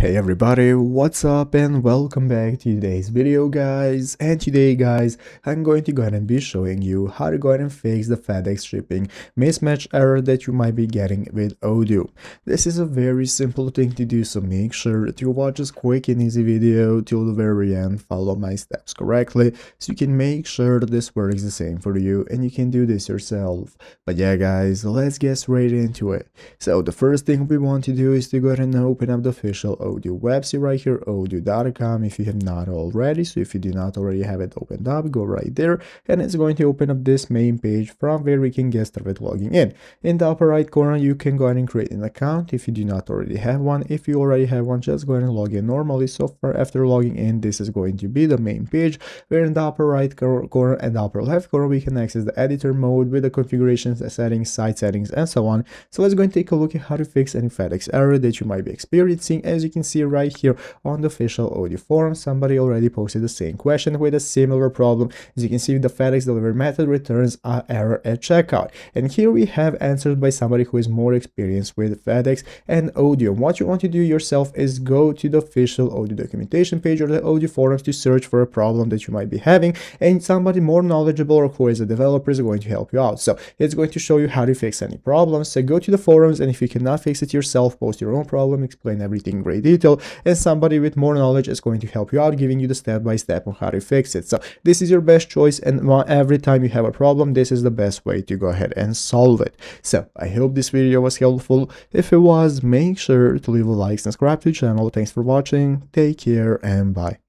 Hey everybody, what's up and welcome back to today's video guys. And today guys, I'm going to go ahead and be showing you how to go ahead and fix the FedEx shipping mismatch error that you might be getting with Odoo. This is a very simple thing to do, so make sure to watch this quick and easy video till the very end, follow my steps correctly so you can make sure that this works the same for you and you can do this yourself. But yeah guys, let's get straight into it. So the first thing we want to do is to go ahead and open up the official Odoo website right here, odoo.com, if you have not already. So if you do not already have it opened up, go right there and it's going to open up this main page from where we can get started logging in. In the upper right corner, you can go ahead and create an account if you do not already have one. If you already have one, just go ahead and log in normally. So far, after logging in, this is going to be the main page where in the upper right corner and the upper left corner, we can access the editor mode with the configurations, the settings, site settings, and so on. So let's go and take a look at how to fix any FedEx error that you might be experiencing. As you can see right here on the official Odoo forum, somebody already posted the same question with a similar problem. As you can see, the FedEx delivery method returns an error at checkout. And here we have answered by somebody who is more experienced with FedEx and Odoo. And what you want to do yourself is go to the official Odoo documentation page or the Odoo forums to search for a problem that you might be having, and somebody more knowledgeable or who is a developer is going to help you out. So it's going to show you how to fix any problems. So go to the forums, and if you cannot fix it yourself, post your own problem, explain everything in great detail, and somebody with more knowledge is going to help you out, giving you the step-by-step on how to fix it. So this is your best choice, and every time you have a problem, this is the best way to go ahead and solve it. So I hope this video was helpful. If it was, make sure to leave a like, subscribe to the channel. Thanks for watching, take care, and bye.